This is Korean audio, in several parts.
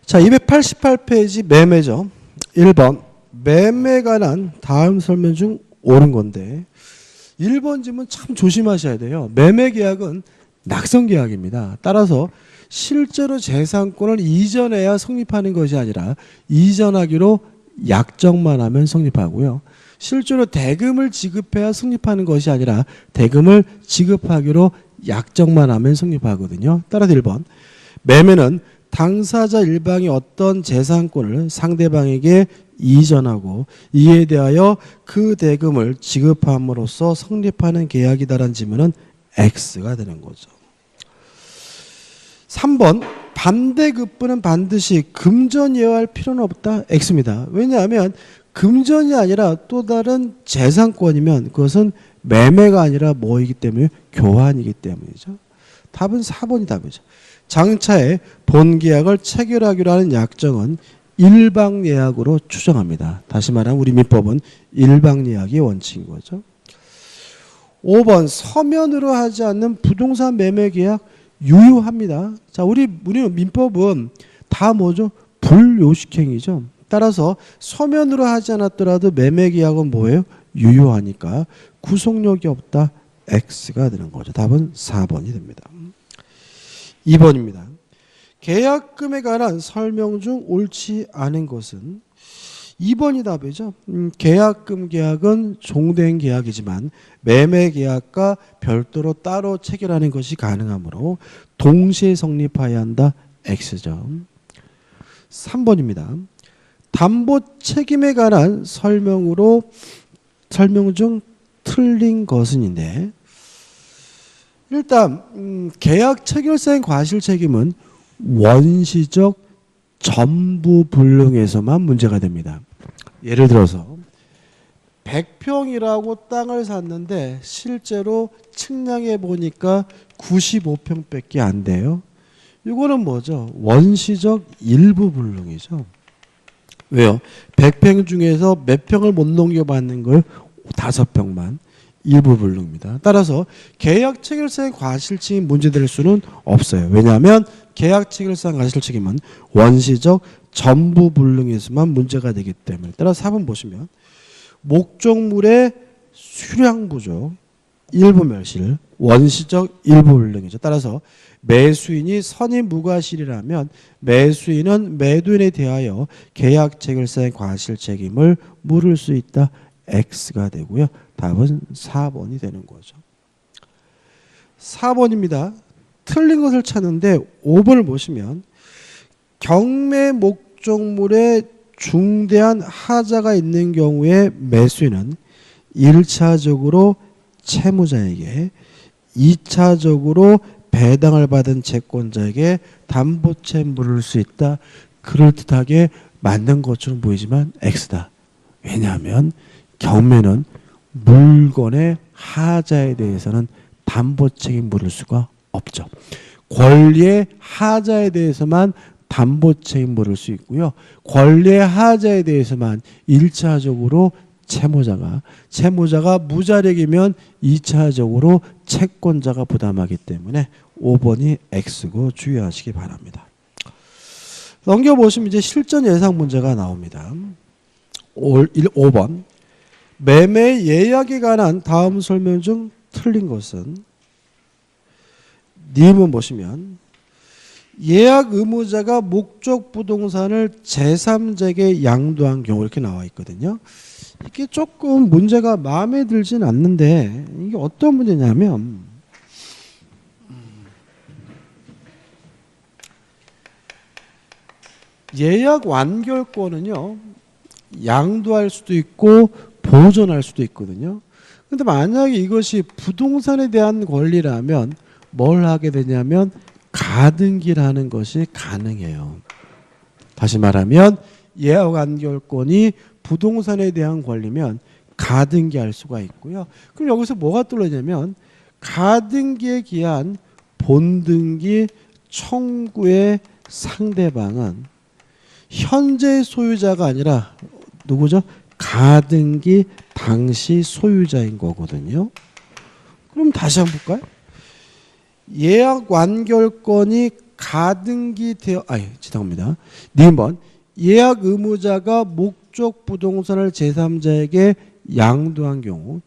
자, 288페이지 매매죠. 1번 매매에 관한 다음 설명 중 옳은 건데 1번 질문 참 조심하셔야 돼요. 매매 계약은 낙선 계약입니다. 따라서 실제로 재산권을 이전해야 성립하는 것이 아니라 이전하기로 약정만 하면 성립하고요. 실제로 대금을 지급해야 성립하는 것이 아니라 대금을 지급하기로 약정만 하면 성립하거든요. 따라서 1번 매매는 당사자 일방이 어떤 재산권을 상대방에게 이전하고 이에 대하여 그 대금을 지급함으로써 성립하는 계약이다라는 질문은 X가 되는 거죠. 3번 반대급부는 반드시 금전이어야 할 필요는 없다. X입니다. 왜냐하면 금전이 아니라 또 다른 재산권이면 그것은 매매가 아니라 뭐이기 때문에 교환이기 때문이죠. 답은 4번이 답이죠. 장차에 본계약을 체결하기로 하는 약정은 일방예약으로 추정합니다. 다시 말하면 우리 민법은 일방예약이 원칙인 거죠. 5번 서면으로 하지 않는 부동산 매매계약 유효합니다. 자, 우리 민법은 다 뭐죠? 불요식행위죠. 따라서 서면으로 하지 않았더라도 매매계약은 뭐예요? 유효하니까 구속력이 없다. X가 되는 거죠. 답은 4번이 됩니다. 2번입니다. 계약금에 관한 설명 중 옳지 않은 것은 2번이 답이죠. 계약금 계약은 종된 계약이지만 매매 계약과 별도로 따로 체결하는 것이 가능하므로 동시에 성립해야 한다. X죠. 3번입니다. 담보 책임에 관한 설명 중 틀린 것은인데 일단 계약 체결사의 과실 책임은 원시적 전부 불능에서만 문제가 됩니다. 예를 들어서 100평이라고 땅을 샀는데 실제로 측량해 보니까 95평밖에 안 돼요. 이거는 뭐죠? 원시적 일부 불능이죠. 왜요? 100평 중에서 몇 평을 못 넘겨받는 걸 5평만. 일부 불능입니다. 따라서 계약 체결사의 과실책임이 문제될 수는 없어요. 왜냐하면 계약 체결사의 과실책임은 원시적 전부 불능에서만 문제가 되기 때문에. 따라서 4번 보시면 목적물의 수량부족 일부 멸실 원시적 일부 불능이죠. 따라서 매수인이 선임 무과실이라면 매수인은 매도인에 대하여 계약 체결사의 과실책임을 물을 수 있다. X가 되고요. 답은 4번이 되는 거죠. 4번입니다. 틀린 것을 찾는데 5번을 보시면 경매 목적물에 중대한 하자가 있는 경우에 매수인은 1차적으로 채무자에게 2차적으로 배당을 받은 채권자에게 담보채 물을 수 있다. 그럴듯하게 만든 것처럼 보이지만 X다. 왜냐하면 경매는 물건의 하자에 대해서는 담보 책임 물을 수가 없죠. 권리의 하자에 대해서만 담보 책임 물을 수 있고요. 권리의 하자에 대해서만 1차적으로 채무자가 무자력이면 2차적으로 채권자가 부담하기 때문에 5번이 X고 주의하시기 바랍니다. 넘겨보시면 이제 실전 예상 문제가 나옵니다. 5번 매매 예약에 관한 다음 설명 중 틀린 것은 님은 보시면 예약 의무자가 목적 부동산을 제3자에게 양도한 경우 이렇게 나와 있거든요. 이게 조금 문제가 마음에 들진 않는데 이게 어떤 문제냐면 예약 완결권은요 양도할 수도 있고 보존할 수도 있거든요. 근데 만약에 이것이 부동산에 대한 권리라면 뭘 하게 되냐면 가등기를 하는 것이 가능해요. 다시 말하면 예약 완결권이 부동산에 대한 권리면 가등기할 수가 있고요. 그럼 여기서 뭐가 떨어지냐면 가등기에 기한 본등기 청구의 상대방은 현재 소유자가 아니라 누구죠? 가등기 당시 소유자인 거거든요. 그럼 다시 한번 볼까요? 예약 완결권이 가등기 되어 죄송합니다. 니은번 예약 의무자가 목적 부동산을 제3자에게 양도한 경우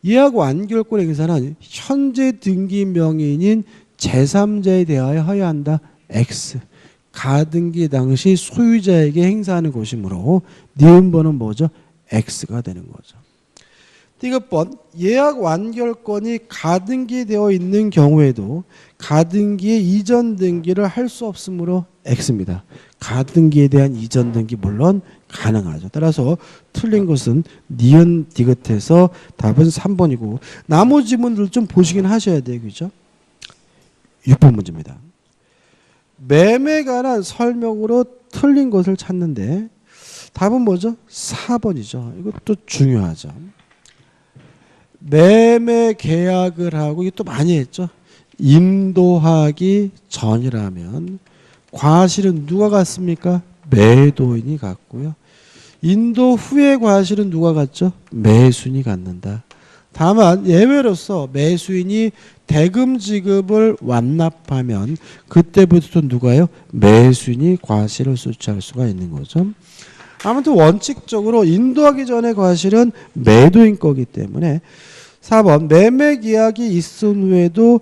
예약 완결권 행사는 현재 등기 명의인인 제3자에 대하여 하여한다. X. 가등기 당시 소유자에게 행사하는 것이므로 니은번은 뭐죠? X가 되는 거죠. 디귿번 예약 완결권이 가등기되어 있는 경우에도 가등기의 이전 등기를 할 수 없으므로 X입니다. 가등기에 대한 이전 등기 물론 가능하죠. 따라서 틀린 것은 니은 디귿해서 답은 3번이고 나머지 문들 좀 보시긴 하셔야 돼요. 그죠? 6번 문제입니다. 매매에 관한 설명으로 틀린 것을 찾는데 답은 뭐죠? 4번이죠. 이것도 중요하죠. 매매 계약을 하고 이게 또 많이 했죠. 인도하기 전이라면 과실은 누가 갖습니까? 매도인이 갖고요. 인도 후에 과실은 누가 갖죠? 매수인이 갖는다. 다만 예외로서 매수인이 대금 지급을 완납하면 그때부터 누가요? 매수인이 과실을 소취할 수가 있는 거죠. 아무튼 원칙적으로 인도하기 전에 과실은 매도인 거기 때문에 4번 매매 계약이 있은 후에도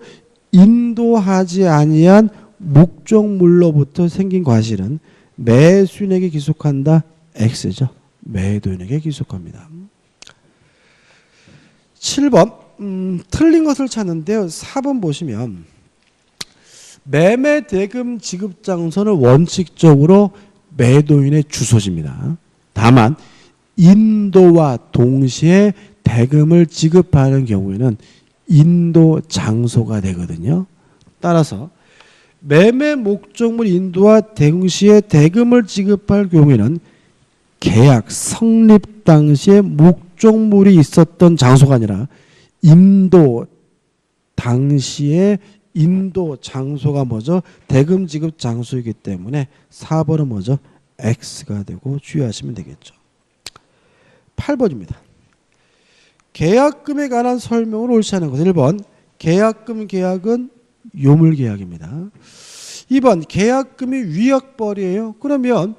인도하지 아니한 목적물로부터 생긴 과실은 매수인에게 기속한다. X죠. 매도인에게 기속합니다. 7번 틀린 것을 찾는데요. 4번 보시면 매매 대금 지급 장소는 원칙적으로 매도인의 주소지입니다. 다만 인도와 동시에 대금을 지급하는 경우에는 인도 장소가 되거든요. 따라서 매매 목적물 인도와 동시에 대금을 지급할 경우에는 계약 성립 당시에 목적물이 있었던 장소가 아니라 인도 당시에 인도 장소가 뭐죠? 대금 지급 장소이기 때문에 4번은 뭐죠? X가 되고 주의하시면 되겠죠. 8번입니다. 계약금에 관한 설명을 옳지 않은 것. 1번 계약금 계약은 요물계약입니다. 2번 계약금이 위약벌이에요. 그러면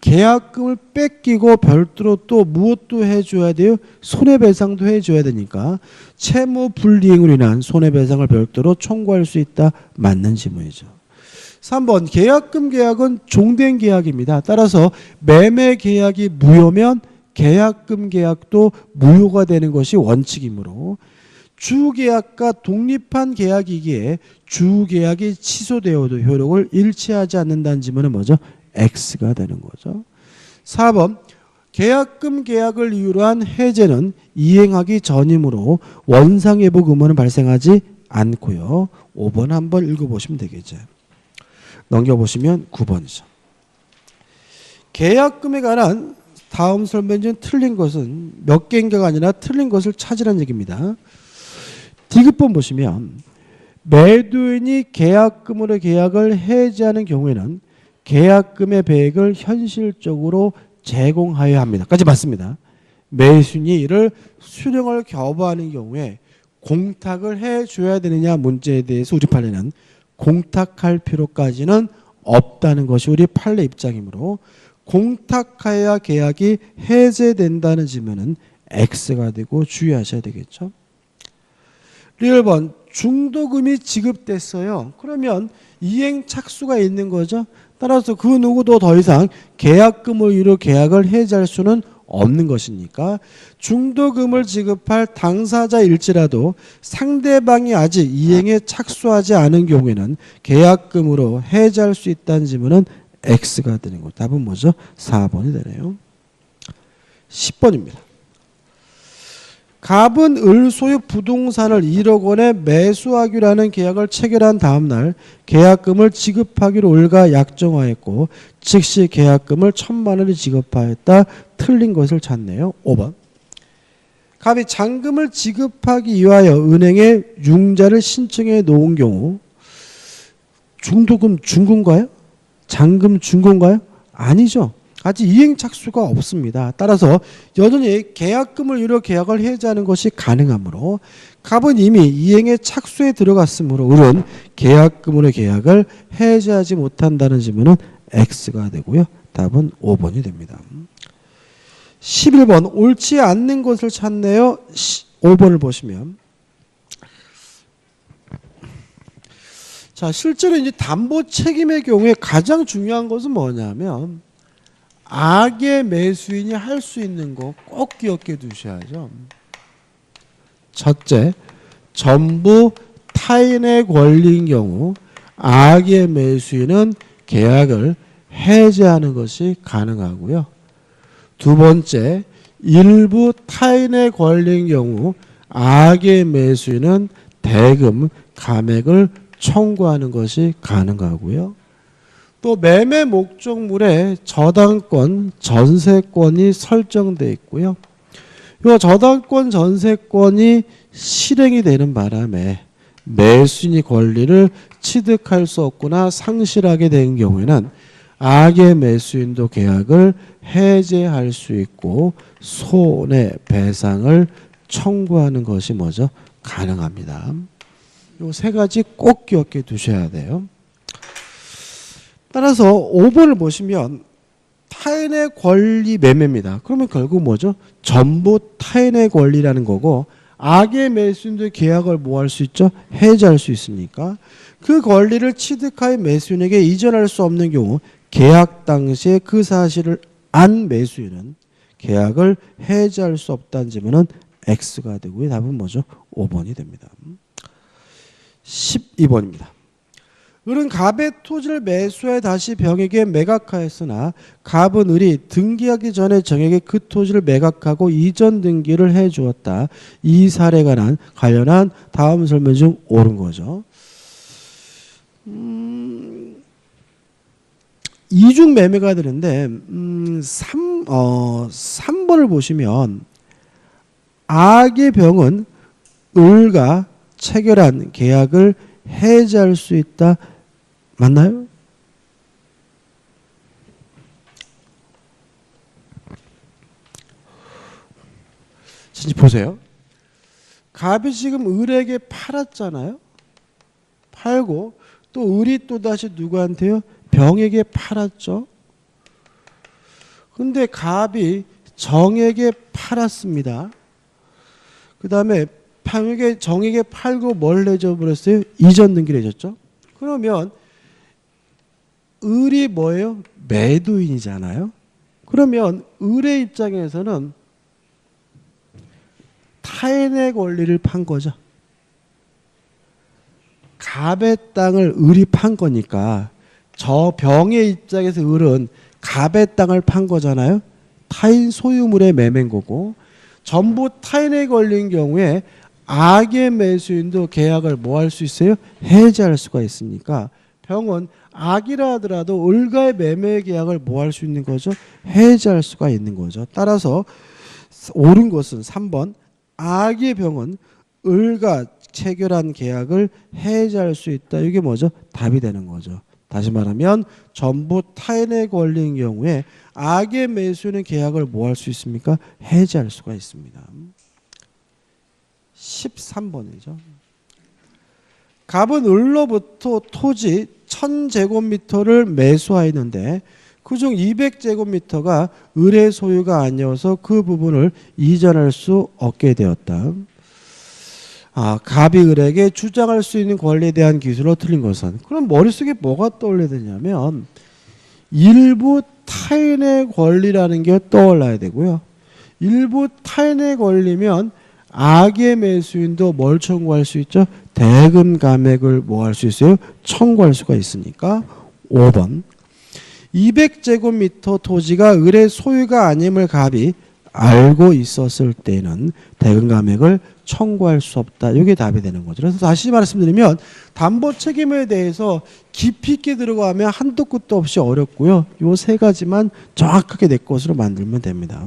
계약금을 뺏기고 별도로 또 무엇도 해줘야 돼요? 손해배상도 해줘야 되니까 채무 불이행으로 인한 손해배상을 별도로 청구할 수 있다. 맞는 지문이죠. 3번 계약금 계약은 종된 계약입니다. 따라서 매매 계약이 무효면 계약금 계약도 무효가 되는 것이 원칙이므로 주계약과 독립한 계약이기에 주계약이 취소되어도 효력을 일치하지 않는다는 지문은 뭐죠? X가 되는 거죠. 4번 계약금 계약을 이유로 한 해제는 이행하기 전이므로 원상회복 의무는 발생하지 않고요. 5번 한번 읽어보시면 되겠죠. 넘겨보시면 9번이죠. 계약금에 관한 다음 설명 중 틀린 것은 몇 개인가가 아니라 틀린 것을 찾으라는 얘기입니다. 디귿번 보시면 매도인이 계약금으로 계약을 해지하는 경우에는 계약금의 배액을 현실적으로 제공하여야 합니다. 까지 맞습니다. 매수인이 이를 수령을 거부하는 경우에 공탁을 해줘야 되느냐 문제에 대해서 우리 판례는 공탁할 필요까지는 없다는 것이 우리 판례 입장이므로 공탁하여야 계약이 해제된다는 지문은 X가 되고 주의하셔야 되겠죠. 1번 중도금이 지급됐어요. 그러면 이행 착수가 있는 거죠. 따라서 그 누구도 더 이상 계약금을 이유로 계약을 해지할 수는 없는 것이니까 중도금을 지급할 당사자일지라도 상대방이 아직 이행에 착수하지 않은 경우에는 계약금으로 해지할 수 있다는 지문은 X가 되는 거. 답은 뭐죠? 4번이 되네요. 10번입니다. 갑은 을 소유 부동산을 1억 원에 매수하기로 계약을 체결한 다음 날 계약금을 지급하기로 을과 약정하였고 즉시 계약금을 1,000만 원을 지급하였다. 틀린 것을 찾네요. 5번. 갑이 잔금을 지급하기 위하여 은행에 융자를 신청해 놓은 경우 중도금 준 건가요? 잔금 준 건가요? 아니죠. 아직 이행 착수가 없습니다. 따라서 여전히 계약금을 유료 계약을 해지하는 것이 가능하므로 갑은 이미 이행에 착수에 들어갔으므로 을은 계약금으로 계약을 해지하지 못한다는 질문은 X가 되고요. 답은 5번이 됩니다. 11번 옳지 않는 것을 찾네요. 5번을 보시면 자, 실제로 이제 담보 책임의 경우에 가장 중요한 것은 뭐냐면 악의 매수인이 할 수 있는 거 꼭 기억해 두셔야죠. 첫째, 전부 타인의 권리인 경우 악의 매수인은 계약을 해지하는 것이 가능하고요. 두 번째, 일부 타인의 권리인 경우 악의 매수인은 대금, 감액을 청구하는 것이 가능하고요. 또 매매 목적물에 저당권, 전세권이 설정되어 있고요. 이 저당권, 전세권이 실행이 되는 바람에 매수인이 권리를 취득할 수 없거나 상실하게 된 경우에는 악의 매수인도 계약을 해제할 수 있고 손해배상을 청구하는 것이 뭐죠? 가능합니다. 이 세 가지 꼭 기억해 두셔야 돼요. 따라서 5번을 보시면 타인의 권리 매매입니다. 그러면 결국 뭐죠? 전부 타인의 권리라는 거고 악의 매수인도 계약을 뭐 할 수 있죠? 해지할 수 있습니까? 그 권리를 취득하여 매수인에게 이전할 수 없는 경우 계약 당시에 그 사실을 안 매수인은 계약을 해지할 수 없다는 질문은 X가 되고요. 답은 뭐죠? 5번이 됩니다. 12번입니다. 을은 갑의 토지를 매수해 다시 병에게 매각하였으나 갑은 을이 등기하기 전에 정에게 그 토지를 매각하고 이전 등기를 해주었다. 이 사례가 관련한 다음 설명 중 옳은 거죠. 이중 매매가 되는데 3번을 보시면 악의 병은 을과 체결한 계약을 해지할 수 있다. 맞나요? 진짜 보세요. 갑이 지금 을에게 팔았잖아요. 팔고 또 을이 또다시 누구한테요? 병에게 팔았죠. 근데 갑이 정에게 팔았습니다. 그 다음에 정에게 팔고 뭘 해줘버렸어요? 이전 등기를 해줬죠. 그러면 을이 뭐예요? 매도인이잖아요. 그러면 을의 입장에서는 타인의 권리를 판 거죠. 갑의 땅을 을이 판 거니까 저 병의 입장에서 을은 갑의 땅을 판 거잖아요. 타인 소유물의 매매인 거고 전부 타인의 권리인 경우에 악의 매수인도 계약을 뭐 할 수 있어요? 해지할 수가 있으니까 병은 악이라 하더라도 을과의 매매 계약을 뭐 할 수 있는 거죠? 해지할 수가 있는 거죠. 따라서 옳은 것은 3번 악의 병은 을과 체결한 계약을 해지할 수 있다. 이게 뭐죠? 답이 되는 거죠. 다시 말하면 전부 타인의 권리인 경우에 악의 매수인의 계약을 뭐 할 수 있습니까? 해지할 수가 있습니다. 13번이죠. 갑은 을로부터 토지 1000제곱미터를 매수하였는데 그중 200제곱미터가 을의 소유가 아니어서 그 부분을 이전할 수 없게 되었다. 갑이 을에게 주장할 수 있는 권리에 대한 기술로 틀린 것은 그럼 머릿속에 뭐가 떠올려야 되냐면 일부 타인의 권리라는 게 떠올라야 되고요. 일부 타인의 권리면 악의 매수인도 뭘 청구할 수 있죠? 대금 감액을 뭐 할 수 있어요? 청구할 수가 있으니까 5번 200제곱미터 토지가 을의 소유가 아님을 갑이 알고 있었을 때는 대금 감액을 청구할 수 없다. 이게 답이 되는 거죠. 그래서 다시 말씀드리면 담보 책임에 대해서 깊이 있게 들어가면 한도 끝도 없이 어렵고요. 이 세 가지만 정확하게 내 것으로 만들면 됩니다.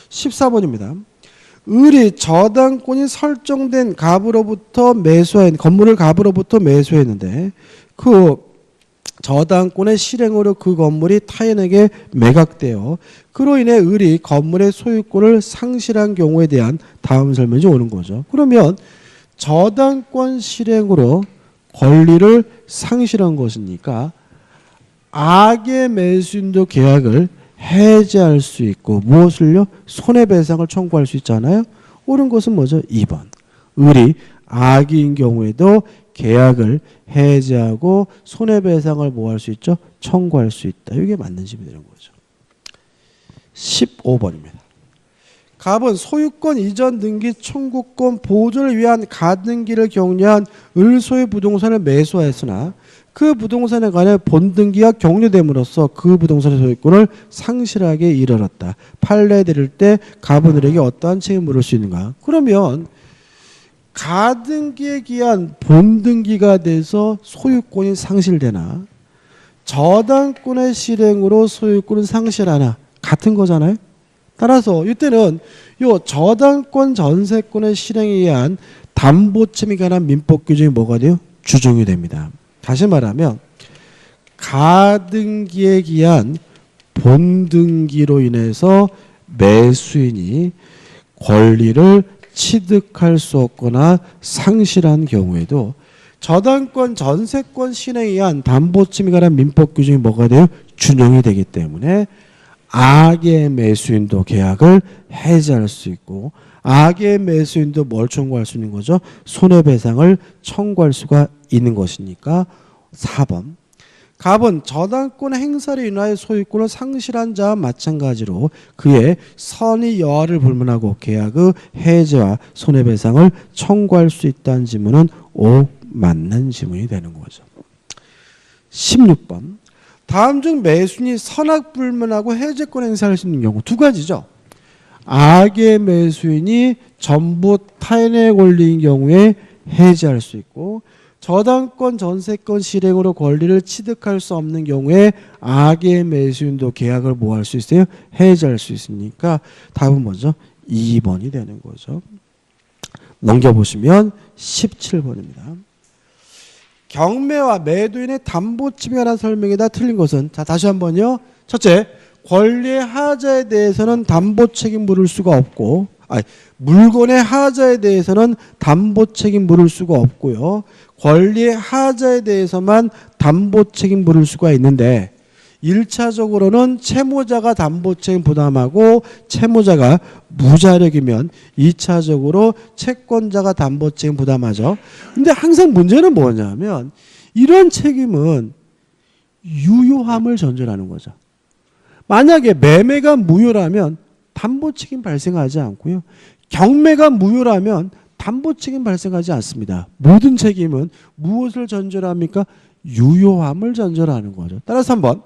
14번입니다. 을이 저당권이 설정된 갑으로부터 매수한 건물을 갑으로부터 매수했는데 그 저당권의 실행으로 그 건물이 타인에게 매각되어 그로 인해 을이 건물의 소유권을 상실한 경우에 대한 다음 설명이 오는 거죠. 그러면 저당권 실행으로 권리를 상실한 것이니까 악의 매수인도 계약을 해제할 수 있고 무엇을요? 손해배상을 청구할 수 있잖아요. 옳은 것은 뭐죠? 2번. 을이 악인 경우에도 계약을 해제하고 손해배상을 뭐 할 수 있죠? 청구할 수 있다. 이게 맞는 집이 되는 거죠. 15번입니다. 갑은 소유권 이전 등기 청구권 보존을 위한 가등기를 격려한 을소유 부동산을 매수하였으나 그 부동산에 관해 본등기가 격려됨으로써 그 부동산의 소유권을 상실하게 이르렀다. 판례 드릴 때 갑은 을에게 어떠한 책임을 물을 수 있는가? 그러면 가등기에 기한 본등기가 돼서 소유권이 상실되나 저당권의 실행으로 소유권을 상실하나 같은 거잖아요. 따라서 이때는 요 저당권 전세권의 실행에 의한 담보채무에 관한 민법 규정이 뭐가 돼요? 주종이 됩니다. 다시 말하면 가등기에 기한 본등기로 인해서 매수인이 권리를 취득할 수 없거나 상실한 경우에도 저당권 전세권 실행에 의한 담보채무에 관한 민법 규정이 뭐가 돼요? 준용이 되기 때문에 악의 매수인도 계약을 해지할 수 있고 악의 매수인도 뭘 청구할 수 있는 거죠? 손해배상을 청구할 수가 있는 것이니까 4번. 갑은 저당권 행사를 인하여 소유권을 상실한 자와 마찬가지로 그의 선의 여하를 불문하고 계약의 해제와 손해배상을 청구할 수 있다는 지문은 5 맞는 지문이 되는 거죠. 16번. 다음 중 매수인이 선악불문하고 해제권 행사할 수 있는 경우 두 가지죠. 악의 매수인이 전부 타인의 권리인 경우에 해제할 수 있고 저당권 전세권 실행으로 권리를 취득할 수 없는 경우에 악의 매수인도 계약을 뭐 할 수 있어요? 해제할 수 있으니까 답은 뭐죠? 2번이 되는 거죠. 넘겨보시면 17번입니다. 경매와 매도인의 담보침에 관한 설명에다 틀린 것은 자 다시 한번요. 첫째, 권리의 하자에 대해서는 담보 책임 물을 수가 없고 물건의 하자에 대해서는 담보 책임 물을 수가 없고요. 권리의 하자에 대해서만 담보 책임 물을 수가 있는데 1차적으로는 채무자가 담보 책임 부담하고 채무자가 무자력이면 2차적으로 채권자가 담보 책임 부담하죠. 근데 항상 문제는 뭐냐면 이런 책임은 유효함을 전제하는 거죠. 만약에 매매가 무효라면 담보 책임 발생하지 않고요. 경매가 무효라면 담보 책임 발생하지 않습니다. 모든 책임은 무엇을 전제로 합니까? 유효함을 전제로 하는 거죠. 따라서 한번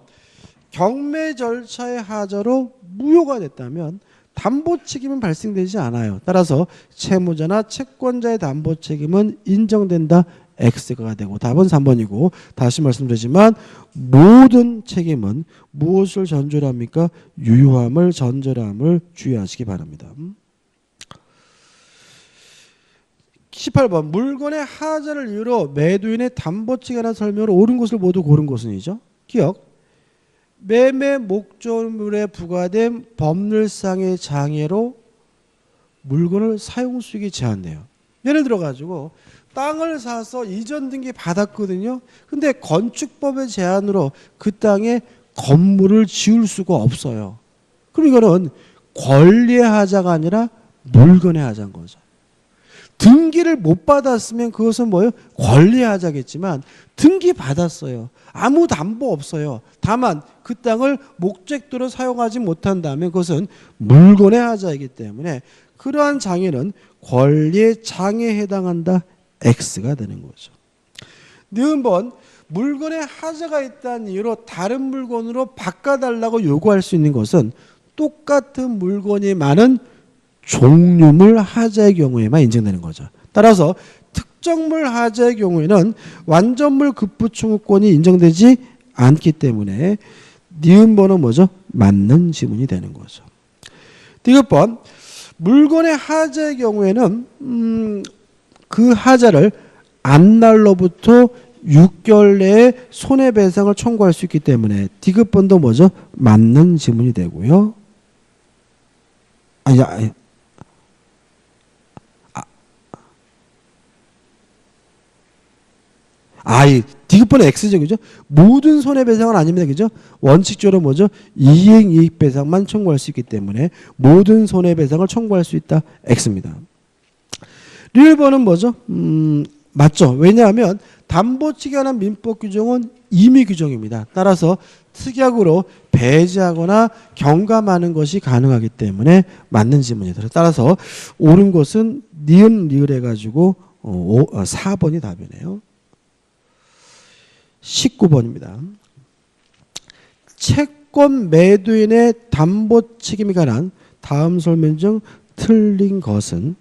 경매 절차의 하자로 무효가 됐다면 담보 책임은 발생되지 않아요. 따라서 채무자나 채권자의 담보 책임은 인정된다. X가 되고 답은 3번이고 다시 말씀드리지만 모든 책임은 무엇을 전제로 합니까? 유효함을 전제로 함을 주의하시기 바랍니다. 18번 물건의 하자를 이유로 매도인의 담보 책임에 관한 설명으로 옳은 것을 모두 고른 것은이죠. 기억. 매매 목적물에 부과된 법률상의 장애로 물건을 사용 수익이 제한돼요. 예를 들어 가지고 땅을 사서 이전 등기 받았거든요. 근데 건축법의 제한으로 그 땅에 건물을 지을 수가 없어요. 그럼 이거는 권리의 하자가 아니라 물건의 하자인 거죠. 등기를 못 받았으면 그것은 뭐예요? 권리의 하자겠지만 등기 받았어요. 아무 담보 없어요. 다만 그 땅을 목적도로 사용하지 못한다면 그것은 물건의 하자이기 때문에 그러한 장애는 권리의 장애에 해당한다. X가 되는 거죠. 니은번 물건에 하자가 있다는 이유로 다른 물건으로 바꿔달라고 요구할 수 있는 것은 똑같은 물건이 많은 종류물 하자의 경우에만 인정되는 거죠. 따라서 특정물 하자의 경우에는 완전물 급부청구권이 인정되지 않기 때문에 니은번은 뭐죠? 맞는 지문이 되는 거죠. 디귿번 물건의 하자의 경우에는 그 하자를 앞날로부터 6개월 내에 손해배상을 청구할 수 있기 때문에 D급번도 뭐죠? 맞는 지문이 되고요. 이 D급번은 X죠, 그죠? 모든 손해배상은 아닙니다, 그죠? 원칙적으로 뭐죠? 이행이익배상만 청구할 수 있기 때문에 모든 손해배상을 청구할 수 있다, X입니다. 1번은 뭐죠? 맞죠? 왜냐하면 담보치기에 관한 민법 규정은 임의 규정입니다. 따라서 특약으로 배제하거나 경감하는 것이 가능하기 때문에 맞는 지문이다. 따라서 옳은 것은 니은 리을 해가지고 4번이 답이네요. 19번입니다. 채권 매도인의 담보 책임에 관한 다음 설명 중 틀린 것은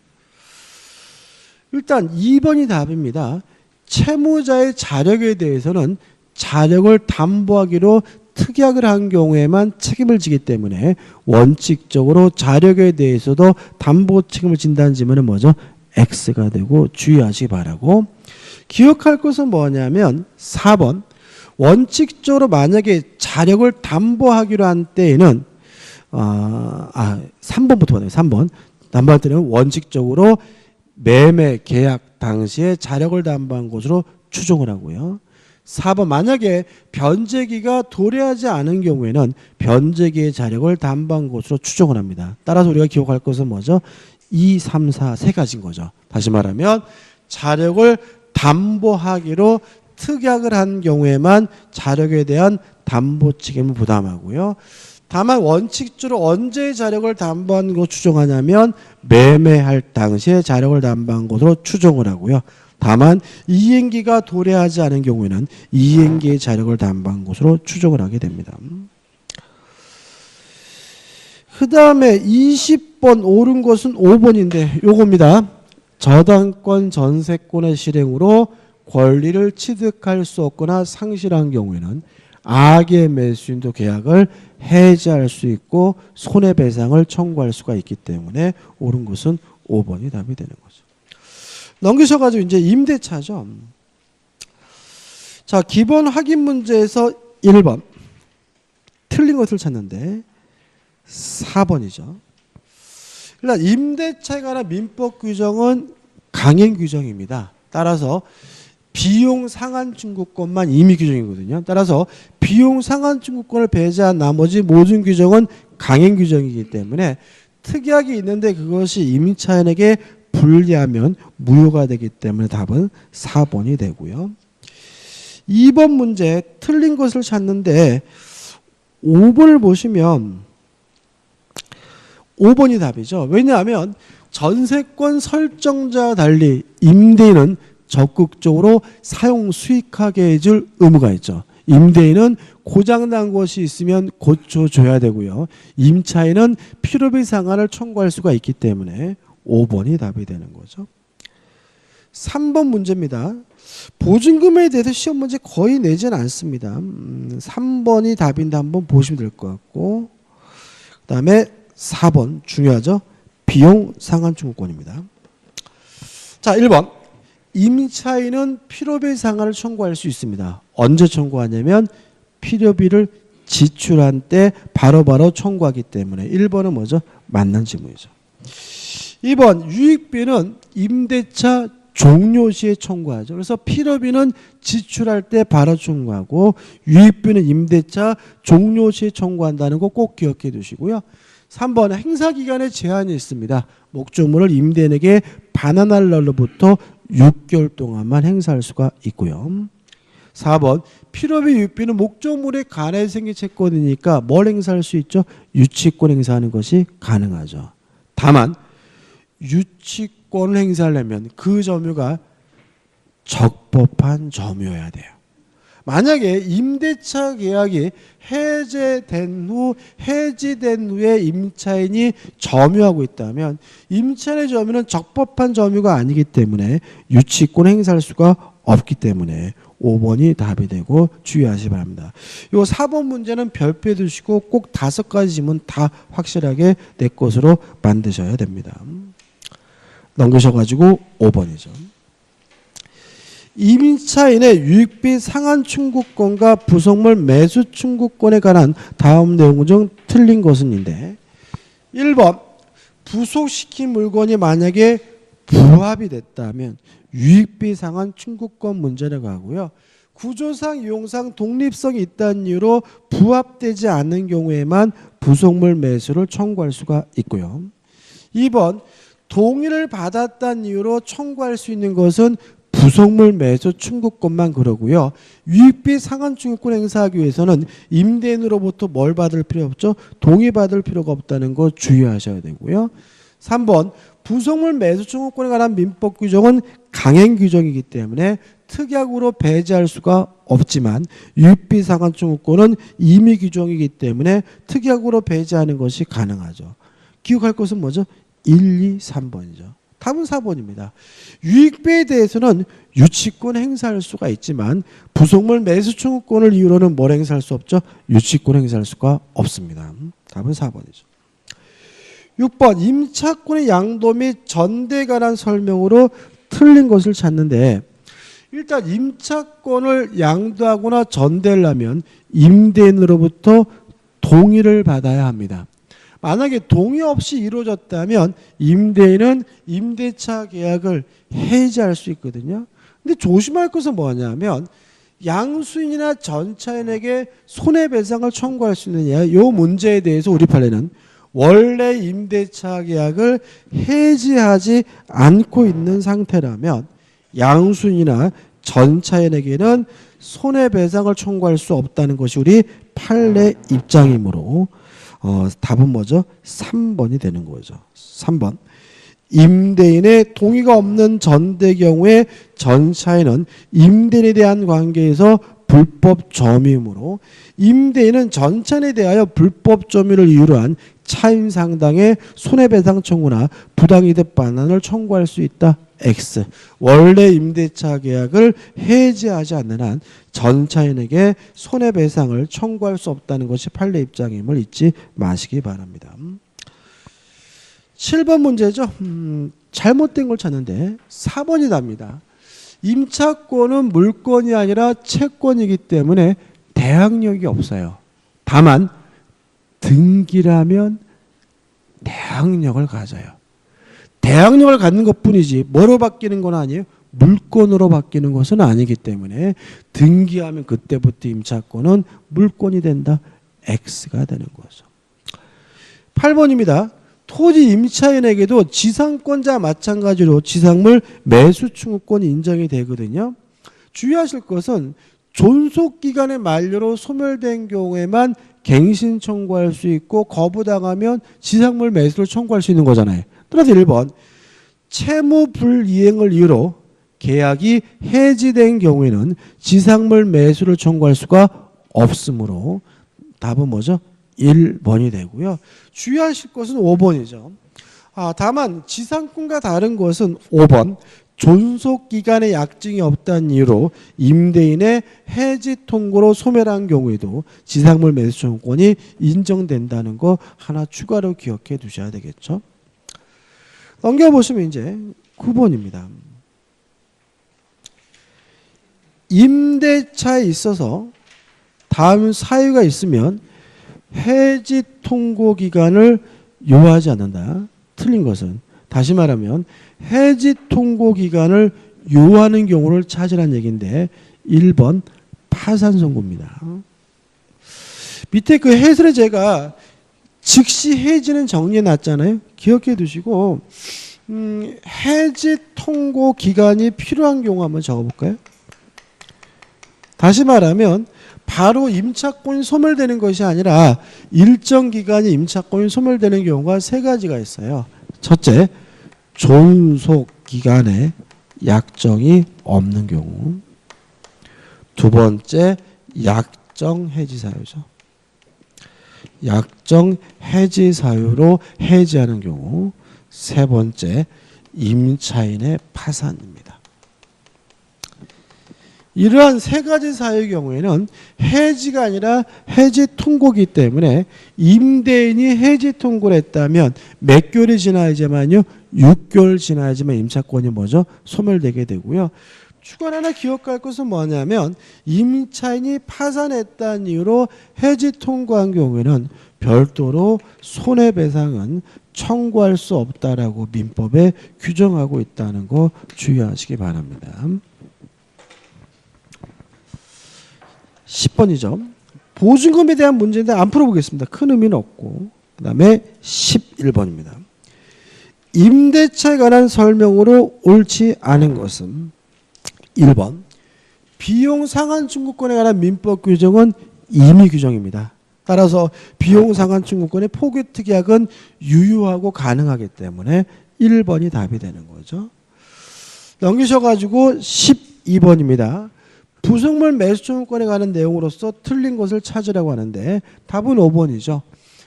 일단 2번이 답입니다. 채무자의 자력에 대해서는 자력을 담보하기로 특약을 한 경우에만 책임을 지기 때문에 원칙적으로 자력에 대해서도 담보 책임을 진다는 지문은 뭐죠? X가 되고 주의하시기 바라고. 기억할 것은 뭐냐면 4번 원칙적으로 만약에 자력을 담보하기로 한 때에는 3번부터 받아요. 3번 담보할 때는 원칙적으로 매매 계약 당시에 자력을 담보한 것으로 추정을 하고요. 4번 만약에 변제기가 도래하지 않은 경우에는 변제기의 자력을 담보한 것으로 추정을 합니다. 따라서 우리가 기억할 것은 뭐죠? 2, 3, 4 세 가지인 거죠. 다시 말하면 자력을 담보하기로 특약을 한 경우에만 자력에 대한 담보 책임을 부담하고요. 다만 원칙적으로 언제 자력을 담보한 것으로 추정하냐면 매매할 당시에 자력을 담보한 것으로 추정을 하고요. 다만 이행기가 도래하지 않은 경우에는 이행기의 자력을 담보한 것으로 추정을 하게 됩니다. 그 다음에 20번 옳은 것은 5번인데 요겁니다. 저당권 전세권의 실행으로 권리를 취득할 수 없거나 상실한 경우에는 악의 매수인도 계약을 해지할 수 있고 손해배상을 청구할 수가 있기 때문에 옳은 것은 5번이 답이 되는 거죠. 넘기셔가지고 이제 임대차죠. 자, 기본 확인 문제에서 1번 틀린 것을 찾는데 4번이죠. 일단 임대차에 관한 민법 규정은 강행 규정입니다. 따라서 비용 상한 청구권만 임의 규정이거든요. 따라서 비용 상한 청구권을 배제한 나머지 모든 규정은 강행 규정이기 때문에 특약이 있는데 그것이 임차인에게 불리하면 무효가 되기 때문에 답은 4번이 되고요. 2번 문제 틀린 것을 찾는데 5번을 보시면 5번이 답이죠. 왜냐하면 전세권 설정자와 달리 임대인은 적극적으로 사용 수익하게 해줄 의무가 있죠. 임대인은 고장난 것이 있으면 고쳐줘야 되고요. 임차인은 필요비 상한을 청구할 수가 있기 때문에 5번이 답이 되는 거죠. 3번 문제입니다. 보증금에 대해서 시험 문제 거의 내지는 않습니다. 3번이 답인데 한번 보시면 될 것 같고, 그 다음에 4번 중요하죠. 비용 상한 청구권입니다. 자, 1번 임차인은 필요비 상한을 청구할 수 있습니다. 언제 청구하냐면 필요비를 지출한 때 바로바로 청구하기 때문에 1번은 뭐죠? 맞는 질문이죠. 2번 유익비는 임대차 종료 시에 청구하죠. 그래서 필요비는 지출할 때 바로 청구하고 유익비는 임대차 종료 시에 청구한다는 거 꼭 기억해 두시고요. 3번 행사기간에 제한이 있습니다. 목적물을 임대인에게 반환할 날로부터 6개월 동안만 행사할 수가 있고요. 4번 필요비 유익비는 목적물에 관해 생긴 채권이니까 뭘 행사할 수 있죠? 유치권 행사하는 것이 가능하죠. 다만 유치권을 행사하려면 그 점유가 적법한 점유여야 돼요. 만약에 임대차 계약이 해지된 후에 임차인이 점유하고 있다면 임차인의 점유는 적법한 점유가 아니기 때문에 유치권 행사할 수가 없기 때문에 5번이 답이 되고 주의하시기 바랍니다. 이 4번 문제는 별표해 두시고 꼭 5가지 지문 다 확실하게 내 것으로 만드셔야 됩니다. 넘기셔가지고 5번이죠. 임차인의 유익비 상환 청구권과 부속물 매수 청구권에 관한 다음 내용 중 틀린 것은인데 1번 부속시킨 물건이 만약에 부합이 됐다면 유익비 상환 청구권 문제라고 하고요. 구조상 유용상 독립성이 있다는 이유로 부합되지 않는 경우에만 부속물 매수를 청구할 수가 있고요. 2번 동의를 받았다는 이유로 청구할 수 있는 것은 부속물 매수 청구권만 그러고요. 유익비 상환 청구권 행사하기 위해서는 임대인으로부터 뭘 받을 필요 없죠? 동의받을 필요가 없다는 거 주의하셔야 되고요. 3번 부속물 매수 청구권에 관한 민법 규정은 강행 규정이기 때문에 특약으로 배제할 수가 없지만 유익비 상환 청구권은 임의 규정이기 때문에 특약으로 배제하는 것이 가능하죠. 기억할 것은 뭐죠? 1, 2, 3번이죠. 답은 4번입니다. 유익비에 대해서는 유치권 행사할 수가 있지만 부속물 매수 청구권을 이유로는 뭘 행사할 수 없죠? 유치권 행사할 수가 없습니다. 답은 4번이죠. 6번 임차권의 양도 및 전대에 관한 설명으로 틀린 것을 찾는데 일단 임차권을 양도하거나 전대를 하면 임대인으로부터 동의를 받아야 합니다. 만약에 동의 없이 이루어졌다면 임대인은 임대차 계약을 해지할 수 있거든요. 근데 조심할 것은 뭐냐면 양수인이나 전차인에게 손해배상을 청구할 수 있느냐 이 문제에 대해서 우리 판례는 원래 임대차 계약을 해지하지 않고 있는 상태라면 양수인이나 전차인에게는 손해배상을 청구할 수 없다는 것이 우리 판례 입장이므로 답은 뭐죠? 3번이 되는 거죠. 3번. 임대인의 동의가 없는 전대 경우에 전차인은 임대인에 대한 관계에서 불법 점유이므로 임대인은 전차인에 대하여 불법 점유를 이유로 한 차임 상당의 손해배상 청구나 부당이득 반환을 청구할 수 있다. X. 원래 임대차 계약을 해지하지 않는 한 전차인에게 손해배상을 청구할 수 없다는 것이 판례 입장임을 잊지 마시기 바랍니다. 7번 문제죠. 잘못된 걸 찾는데 4번이 답니다. 임차권은 물권이 아니라 채권이기 때문에 대항력이 없어요. 다만 등기라면 대항력을 가져요. 대항력을 갖는 것뿐이지 뭐로 바뀌는 건 아니에요. 물권으로 바뀌는 것은 아니기 때문에 등기하면 그때부터 임차권은 물권이 된다. X가 되는 거죠. 8번입니다. 토지 임차인에게도 지상권자 마찬가지로 지상물 매수 청구권이 인정이 되거든요. 주의하실 것은 존속기간의 만료로 소멸된 경우에만 갱신 청구할 수 있고 거부당하면 지상물 매수를 청구할 수 있는 거잖아요. 따라서 1번 채무 불이행을 이유로 계약이 해지된 경우에는 지상물 매수를 청구할 수가 없으므로 답은 뭐죠? 1번이 되고요. 주의하실 것은 5번이죠. 다만 지상권과 다른 것은 5번 존속기간의 약정이 없다는 이유로 임대인의 해지 통고로 소멸한 경우에도 지상물 매수 청구권이 인정된다는 거 하나 추가로 기억해 두셔야 되겠죠. 넘겨보시면 이제 9번입니다. 임대차에 있어서 다음 사유가 있으면 해지 통고 기간을 요하지 않는다. 틀린 것은 다시 말하면 해지 통고 기간을 요하는 경우를 찾으라는 얘기인데 1번 파산 선고입니다. 밑에 그 해설에 제가 즉시 해지는 정리해 놨잖아요. 기억해 두시고 해지 통고 기간이 필요한 경우 한번 적어볼까요? 다시 말하면 바로 임차권이 소멸되는 것이 아니라 일정 기간이 임차권이 소멸되는 경우가 세 가지가 있어요. 첫째, 존속기간에 약정이 없는 경우. 두 번째, 약정 해지 사유죠. 약정 해지 사유로 해지하는 경우. 세 번째, 임차인의 파산입니다. 이러한 세 가지 사유의 경우에는 해지가 아니라 해지 통고이기 때문에 임대인이 해지 통고를 했다면 몇 개월이 지나야지만요 6개월 지나야지만 임차권이 뭐죠? 소멸되게 되고요. 추가 하나 기억할 것은 뭐냐면 임차인이 파산했다는 이유로 해지 통과한 경우에는 별도로 손해배상은 청구할 수 없다라고 민법에 규정하고 있다는 거 주의하시기 바랍니다. 10번이죠. 보증금에 대한 문제인데 안 풀어보겠습니다. 큰 의미는 없고. 그 다음에 11번입니다. 임대차에 관한 설명으로 옳지 않은 것은 1번 비용 상한 청구권에 관한 민법 규정은 임의 규정입니다. 따라서 비용 상한 청구권의 포기특약은 유효하고 가능하기 때문에 1번이 답이 되는 거죠. 넘기셔가지고 12번입니다. 부속물 매수 청구권에 관한 내용으로서 틀린 것을 찾으라고 하는데 답은 5번이죠.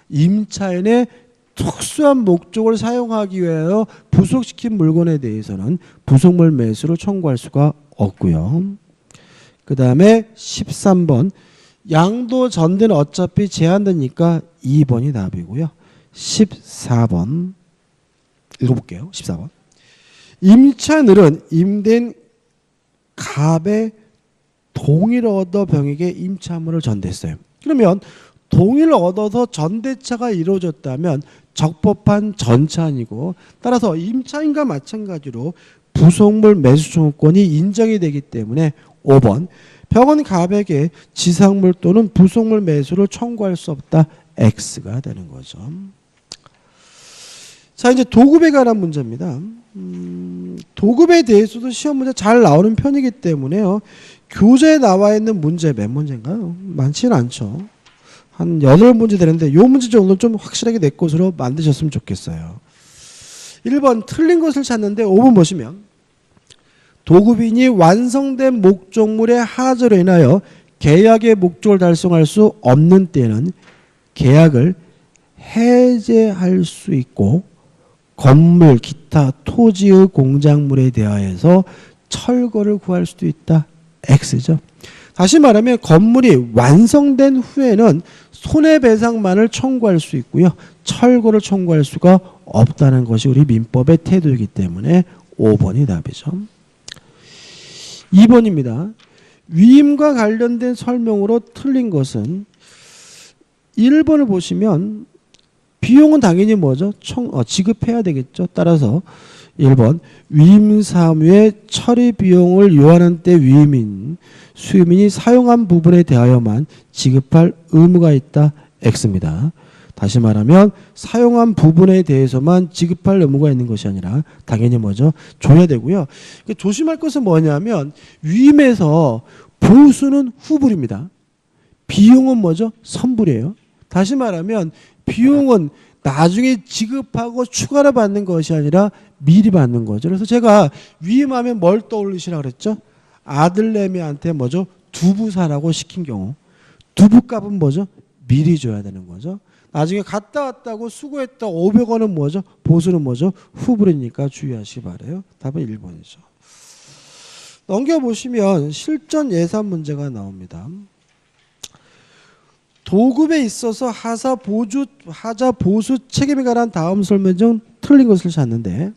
임차인의 특수한 목적을 사용하기 위하여 부속시킨 물건에 대해서는 부속물 매수를 청구할 수가 없고요. 그 다음에 13번 양도 전대는 어차피 제한되니까 2번이 답이고요. 14번 읽어볼게요. 14번 임차인은 임대인 갑의 동의를 얻어 병에게 임차물을 전대했어요. 그러면 동의를 얻어서 전대차가 이루어졌다면 적법한 전차이고 따라서 임차인과 마찬가지로 부속물 매수 청구권이 인정이 되기 때문에 5번 병은 갑에게 지상물 또는 부속물 매수를 청구할 수 없다. X가 되는 거죠. 자, 이제 도급에 관한 문제입니다. 도급에 대해서도 시험 문제 잘 나오는 편이기 때문에요. 교재에 나와 있는 문제 몇 문제인가요? 많지는 않죠. 한 8문제 되는데 이 문제 정도는 좀 확실하게 내 것으로 만드셨으면 좋겠어요. 1번 틀린 것을 찾는데 5번 보시면 도급인이 완성된 목적물의 하자로 인하여 계약의 목적을 달성할 수 없는 때에는 계약을 해제할 수 있고 건물, 기타, 토지의 공작물에 대하여서 철거를 구할 수도 있다. X죠. 다시 말하면 건물이 완성된 후에는 손해배상만을 청구할 수 있고요. 철거를 청구할 수가 없다는 것이 우리 민법의 태도이기 때문에 5번이 답이죠. 2번입니다. 위임과 관련된 설명으로 틀린 것은 1번을 보시면 비용은 당연히 뭐죠? 지급해야 되겠죠. 따라서 1번 위임 사무의 처리 비용을 요하는 때 위임인 수임인이 사용한 부분에 대하여만 지급할 의무가 있다. X입니다. 다시 말하면 사용한 부분에 대해서만 지급할 의무가 있는 것이 아니라 당연히 뭐죠? 줘야 되고요. 조심할 것은 뭐냐면 위임에서 보수는 후불입니다. 비용은 뭐죠? 선불이에요. 다시 말하면 비용은 나중에 지급하고 추가로 받는 것이 아니라 미리 받는 거죠. 그래서 제가 위임하면 뭘 떠올리시라고 그랬죠? 아들내미한테 뭐죠? 두부 사라고 시킨 경우 두부값은 뭐죠? 미리 줘야 되는 거죠. 나중에 갔다 왔다고 수고했다 500원은 뭐죠? 보수는 뭐죠? 후불이니까 주의하시기 바라요. 답은 1번이죠. 넘겨보시면 실전 예산 문제가 나옵니다. 도급에 있어서 하자 보수 책임에 관한 다음 설명 중 틀린 것을 찾는데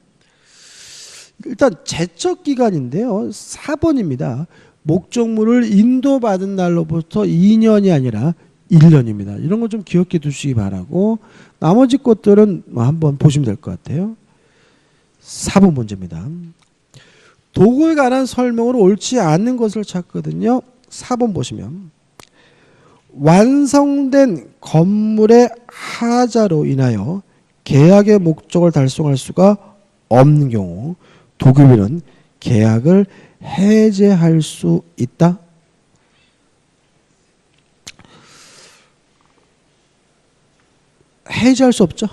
일단 제척기간인데요. 4번입니다. 목적물을 인도받은 날로부터 2년이 아니라 1년입니다. 이런 거 좀 기억해 두시기 바라고 나머지 것들은 한번 보시면 될 것 같아요. 4번 문제입니다. 도구에 관한 설명으로 옳지 않은 것을 찾거든요. 4번 보시면 완성된 건물의 하자로 인하여 계약의 목적을 달성할 수가 없는 경우 도급인은 계약을 해제할 수 있다. 해제할 수 없죠.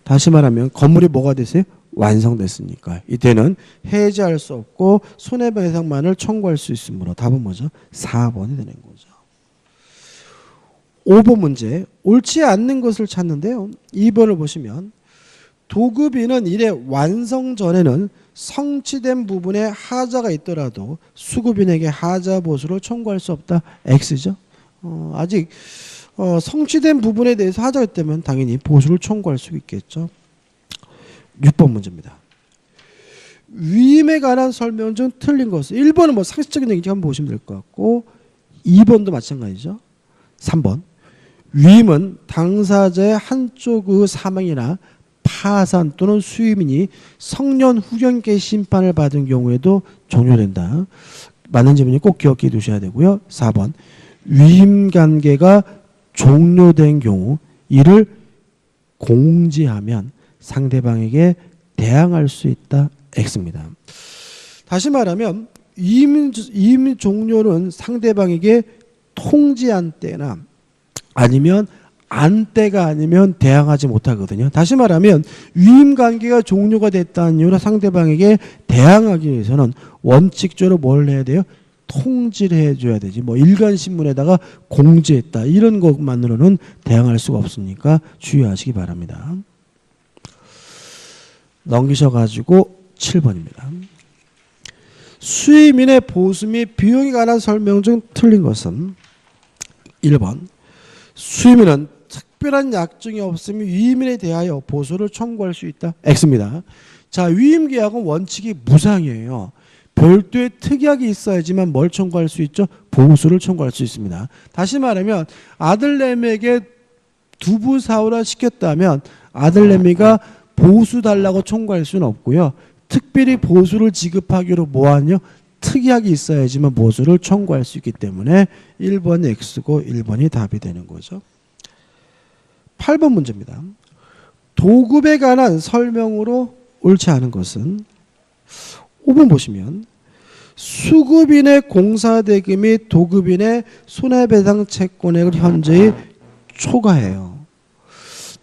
다시 말하면 건물이 뭐가 됐어요? 완성됐으니까 이때는 해제할 수 없고 손해배상만을 청구할 수 있으므로 답은 뭐죠? 4번이 되는 거죠. 5번 문제 옳지 않는 것을 찾는데요. 2번을 보시면 도급인은 일의 완성 전에는 성취된 부분에 하자가 있더라도 수급인에게 하자 보수를 청구할 수 없다. X죠. 아직 성취된 부분에 대해서 하자가 있다면 당연히 보수를 청구할 수 있겠죠. 6번 문제입니다. 위임에 관한 설명 중 틀린 것은 1번은 뭐 상식적인 얘기 한번 보시면 될 것 같고 2번도 마찬가지죠. 3번 위임은 당사자의 한쪽의 사망이나 파산 또는 수임인이 성년 후견계 심판을 받은 경우에도 종료된다. 맞는 질문이 꼭 기억해 두셔야 되고요. 4번 위임 관계가 종료된 경우 이를 공지하면 상대방에게 대항할 수 있다. X입니다. 다시 말하면 위임 종료는 상대방에게 통지한 때나 아니면 안 때가 아니면 대항하지 못하거든요. 다시 말하면 위임 관계가 종료가 됐다는 이유로 상대방에게 대항하기 위해서는 원칙적으로 뭘 해야 돼요? 통지를 해줘야 되지. 뭐 일간신문에다가 공지했다 이런 것만으로는 대항할 수가 없으니까 주의하시기 바랍니다. 넘기셔가지고 7번입니다. 수임인의 보수 및 비용에 관한 설명 중 틀린 것은 1번 수임인은 특별한 약정이 없으면 위임인에 대하여 보수를 청구할 수 있다. X입니다. 자, 위임계약은 원칙이 무상이에요. 별도의 특약이 있어야지만 뭘 청구할 수 있죠? 보수를 청구할 수 있습니다. 다시 말하면 아들내미에게 두부 사오라 시켰다면 아들내미가 보수 달라고 청구할 수는 없고요. 특별히 보수를 지급하기로 뭐하냐? 특약이 있어야지만 보수를 청구할 수 있기 때문에 1번이 X고 1번이 답이 되는 거죠. 8번 문제입니다. 도급에 관한 설명으로 옳지 않은 것은 5번 보시면 수급인의 공사대금 및 도급인의 손해배상 채권액을 현저히 초과해요.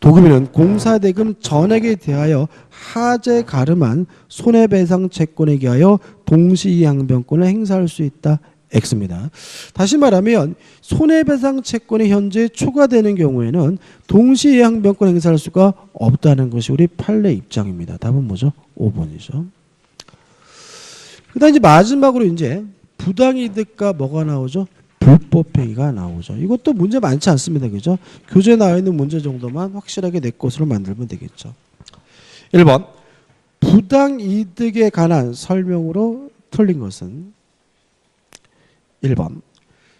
도급인은 공사대금 전액에 대하여 하재 가름한 손해배상 채권에 하여 동시이양변권을 행사할 수 있다. X입니다. 다시 말하면 손해배상 채권이 현재 초과되는 경우에는 동시이양변권 행사할 수가 없다는 것이 우리 판례 입장입니다. 답은 뭐죠? 5번이죠. 그 다음 이제 마지막으로 이제 부당이득과 뭐가 나오죠? 불법행위가 나오죠. 이것도 문제 많지 않습니다. 그죠? 교재에 나와 있는 문제 정도만 확실하게 내 것으로 만들면 되겠죠. 1번 부당이득에 관한 설명으로 틀린 것은 1번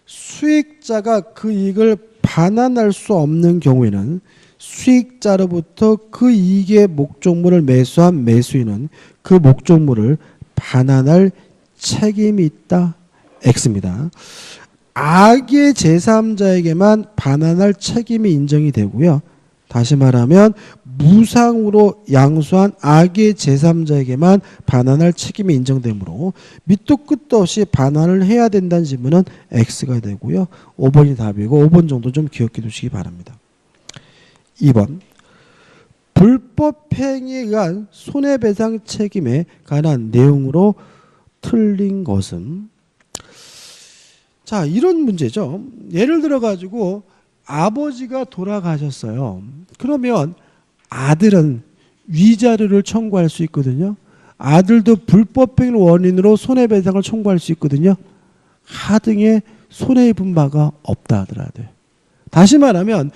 수익자가 그 이익을 반환할 수 없는 경우에는 수익자로부터 그 이익의 목적물을 매수한 매수인은 그 목적물을 반환할 책임이 있다. X입니다. 악의 제3자에게만 반환할 책임이 인정이 되고요. 다시 말하면 무상으로 양수한 악의 제3자에게만 반환할 책임이 인정되므로 밑도 끝도 없이 반환을 해야 된다는 질문은 X가 되고요. 5번이 답이고 5번 정도 좀 기억해 두시기 바랍니다. 2번 불법행위에 의한 손해배상 책임에 관한 내용으로 틀린 것은 자 이런 문제죠. 예를 들어 가지고 아버지가 돌아가셨어요. 그러면 아들은 위자료를 청구할 수 있거든요. 아들도 불법행위 원인으로 손해배상을 청구할 수 있거든요. 하등의 손해입은 바가 없다 하더라도. 다시 말하면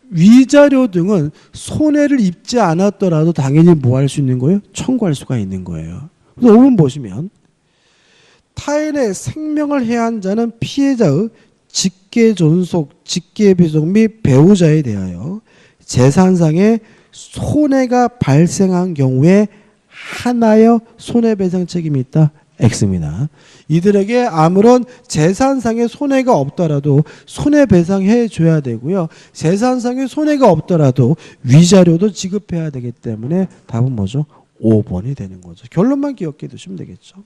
위자료 등은 손해를 입지 않았더라도 당연히 뭐 할 수 있는 거예요? 청구할 수가 있는 거예요. 그래서 5번 보시면 타인의 생명을 해한 자는 피해자의 직계존속, 직계비속 및 배우자에 대하여 재산상의 손해가 발생한 경우에 하나의 손해배상 책임이 있다. X입니다. 이들에게 아무런 재산상의 손해가 없더라도 손해배상해 줘야 되고요. 재산상의 손해가 없더라도 위자료도 지급해야 되기 때문에 답은 뭐죠? 5번이 되는 거죠. 결론만 기억해 두시면 되겠죠.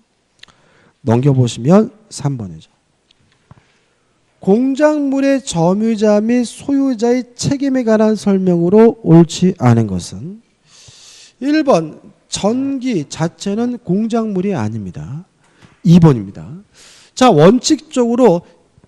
넘겨보시면 3번이죠. 공작물의 점유자 및 소유자의 책임에 관한 설명으로 옳지 않은 것은 1번 전기 자체는 공작물이 아닙니다. 2번입니다. 자 원칙적으로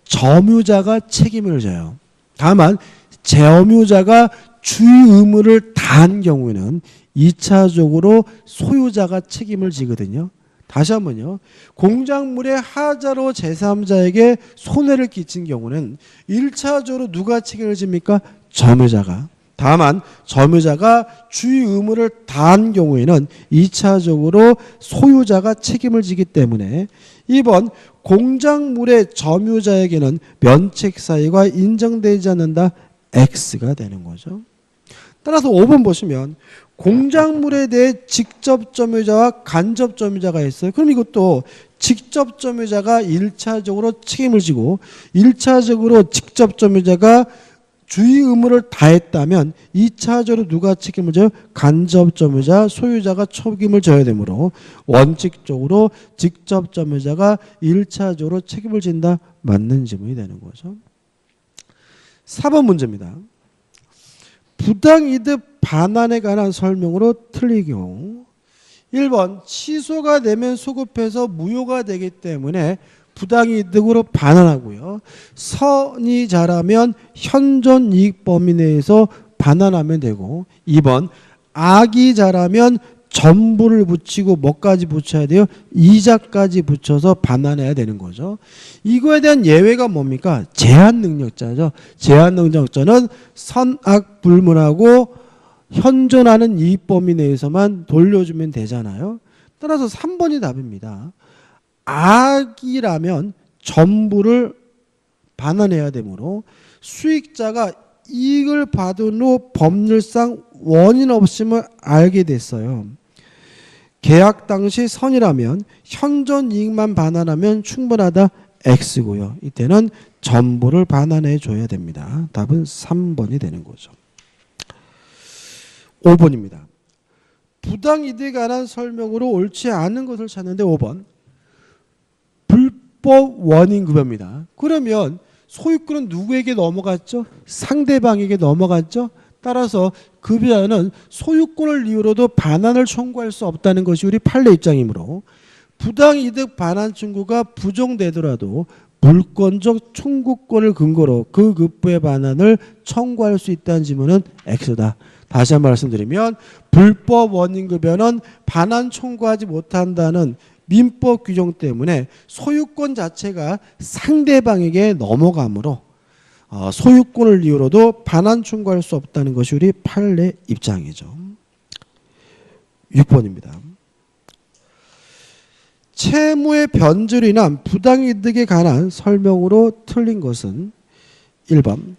점유자가 책임을 져요. 다만 점유자가 주의 의무를 다한 경우에는 2차적으로 소유자가 책임을 지거든요. 다시 한번요. 공작물의 하자로 제3자에게 손해를 끼친 경우는 1차적으로 누가 책임을 집니까? 점유자가. 다만 점유자가 주의 의무를 다한 경우에는 2차적으로 소유자가 책임을 지기 때문에 2번 공작물의 점유자에게는 면책사유가 인정되지 않는다. X가 되는 거죠. 따라서 5번 보시면 공작물에 대해 직접 점유자와 간접 점유자가 있어요. 그럼 이것도 직접 점유자가 1차적으로 책임을 지고 1차적으로 직접 점유자가 주의 의무를 다했다면 2차적으로 누가 책임을 져요? 간접 점유자, 소유자가 책임을 져야 되므로 원칙적으로 직접 점유자가 1차적으로 책임을 진다. 맞는 지문이 되는 거죠. 4번 문제입니다. 부당이득 반환에 관한 설명으로 틀린 경우 1번 취소가 되면 소급해서 무효가 되기 때문에 부당이득으로 반환하고요. 선이 자라면 현존이익 범위 내에서 반환하면 되고 2번 악이 자라면 전부를 붙이고 뭐까지 붙여야 돼요? 이자까지 붙여서 반환해야 되는 거죠. 이거에 대한 예외가 뭡니까? 제한능력자죠. 제한능력자는 선악 불문하고 현존하는 이익 범위 내에서만 돌려주면 되잖아요. 따라서 3번이 답입니다. 악이라면 전부를 반환해야 되므로 수익자가 이익을 받은 후 법률상 원인 없음을 알게 됐어요. 계약 당시 선이라면 현존 이익만 반환하면 충분하다. X고요. 이때는 전부를 반환해 줘야 됩니다. 답은 3번이 되는 거죠. 5번입니다. 부당이득에 관한 설명으로 옳지 않은 것을 찾는데 5번 불법 원인급여입니다. 그러면 소유권은 누구에게 넘어갔죠? 상대방에게 넘어갔죠? 따라서 급여자는 소유권을 이유로도 반환을 청구할 수 없다는 것이 우리 판례 입장이므로 부당이득 반환 청구가 부정되더라도 물권적 청구권을 근거로 그 급부의 반환을 청구할 수 있다는 지문은 X다. 다시 한번 말씀드리면 불법 원인급여는 반환 청구하지 못한다는 민법 규정 때문에 소유권 자체가 상대방에게 넘어가므로 소유권을 이유로도 반환 청구할 수 없다는 것이 우리 판례 입장이죠. 6번입니다. 채무의 변제로 인한 부당이득에 관한 설명으로 틀린 것은 1번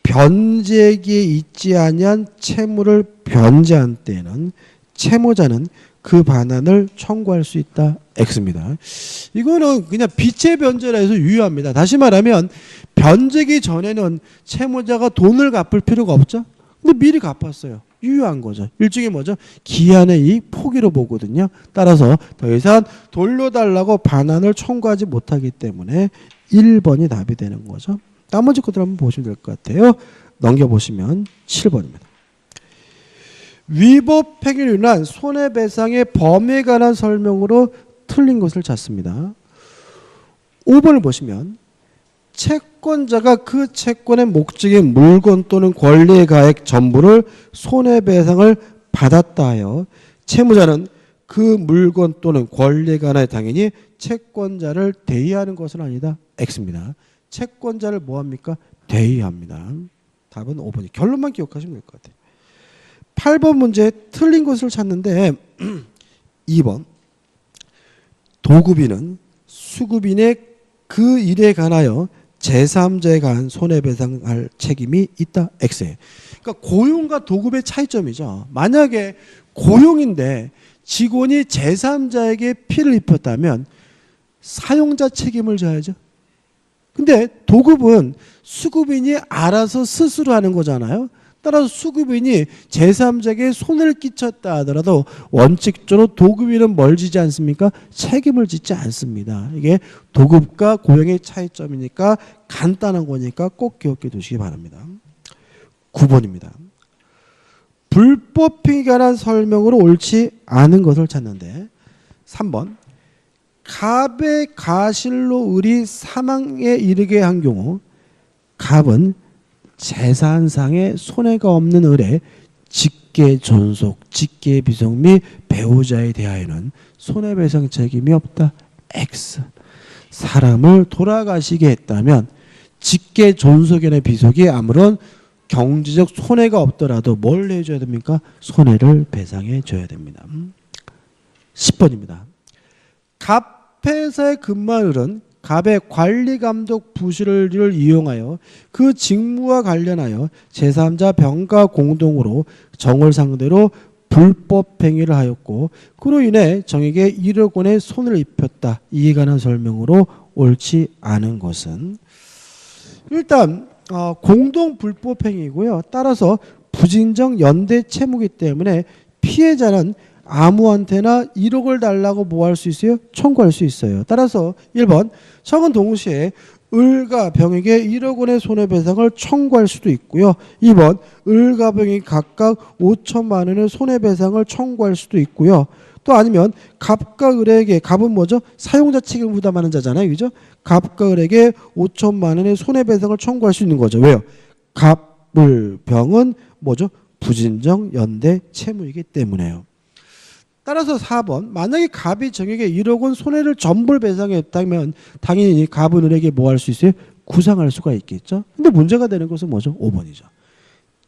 변제기에 있지 아니한 채무를 변제한 때에는 채무자는 그 반환을 청구할 수 있다. X입니다. 이거는 그냥 빚의 변제라 해서 유효합니다. 다시 말하면 변제기 전에는 채무자가 돈을 갚을 필요가 없죠. 근데 미리 갚았어요. 유효한 거죠. 일종의 뭐죠? 기한의 이익 포기로 보거든요. 따라서 더 이상 돌려달라고 반환을 청구하지 못하기 때문에 1번이 답이 되는 거죠. 나머지 것들 한번 보시면 될 것 같아요. 넘겨보시면 7번입니다. 위법 행위로 인한 손해배상의 범위에 관한 설명으로 틀린 것을 찾습니다. 5번을 보시면 채권자가 그 채권의 목적의 물건 또는 권리의 가액 전부를 손해배상을 받았다 하여 채무자는 그 물건 또는 권리에 관하여 당연히 채권자를 대의하는 것은 아니다. X입니다. 채권자를 뭐합니까? 대의합니다. 답은 5번이 결론만 기억하시면 될 것 같아요. 8번 문제 틀린 것을 찾는데 2번 도급인은 수급인의 그 일에 관하여 제3자에 관한 손해배상할 책임이 있다. X에. 그러니까 고용과 도급의 차이점이죠. 만약에 고용인데 직원이 제3자에게 피해를 입혔다면 사용자 책임을 져야죠. 근데 도급은 수급인이 알아서 스스로 하는 거잖아요. 따라서 수급인이 제3자에게 손해를 끼쳤다 하더라도 원칙적으로 도급인은 뭘 지지 않습니까? 책임을 짓지 않습니다. 이게 도급과 고용의 차이점이니까 간단한 거니까 꼭 기억해 두시기 바랍니다. 9번입니다. 불법 행위에 관한 설명으로 옳지 않은 것을 찾는데 3번 갑의 가실로 을이 사망에 이르게 한 경우 갑은 재산상의 손해가 없는 을의 직계 존속, 직계 비속 및 배우자에 대하여는 손해배상 책임이 없다. X. 사람을 돌아가시게 했다면 직계 존속이나 비속이 아무런 경제적 손해가 없더라도 뭘 해줘야 됩니까? 손해를 배상해 줘야 됩니다. 10번입니다. 갑회사의 근무하는 갑의 관리감독 부실을 이용하여 그 직무와 관련하여 제3자 병가 공동으로 정을 상대로 불법 행위를 하였고 그로 인해 정에게 1억 원의 손해를 입혔다. 이에 관한 설명으로 옳지 않은 것은 일단 공동 불법 행위고요. 따라서 부진정 연대 채무이기 때문에 피해자는 아무한테나 1억을 달라고 뭐 할 수 있어요? 청구할 수 있어요. 따라서 1번 청은 동시에 을과 병에게 1억 원의 손해배상을 청구할 수도 있고요. 2번 을과 병이 각각 5천만 원의 손해배상을 청구할 수도 있고요. 또 아니면 갑과 을에게 갑은 뭐죠? 사용자 책임을 부담하는 자잖아요. 그죠? 갑과 을에게 5천만 원의 손해배상을 청구할 수 있는 거죠. 왜요? 갑, 을, 병은 뭐죠? 부진정 연대 채무이기 때문에요. 따라서 4번 만약에 갑이 정에게 1억 원 손해를 전부 배상했다면 당연히 갑은 을에게 뭐 할 수 있어요? 구상할 수가 있겠죠. 근데 문제가 되는 것은 뭐죠? 5번이죠.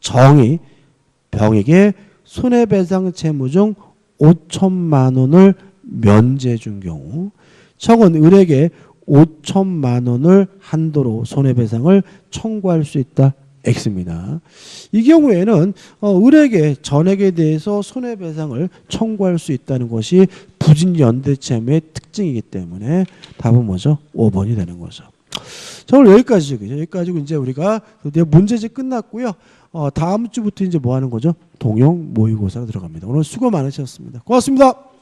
정이 병에게 손해배상 채무 중 5천만 원을 면제해 준 경우 청은 을에게 5천만 원을 한도로 손해배상을 청구할 수 있다. X입니다. 이 경우에는 을에게 전액에 대해서 손해배상을 청구할 수 있다는 것이 부진연대채무의 특징이기 때문에 답은 뭐죠? 5번이 되는 거죠. 자, 오늘 여기까지죠. 여기까지 이제 우리가 드디어 문제집 끝났고요. 다음 주부터 이제 뭐 하는 거죠? 동영 모의고사가 들어갑니다. 오늘 수고 많으셨습니다. 고맙습니다.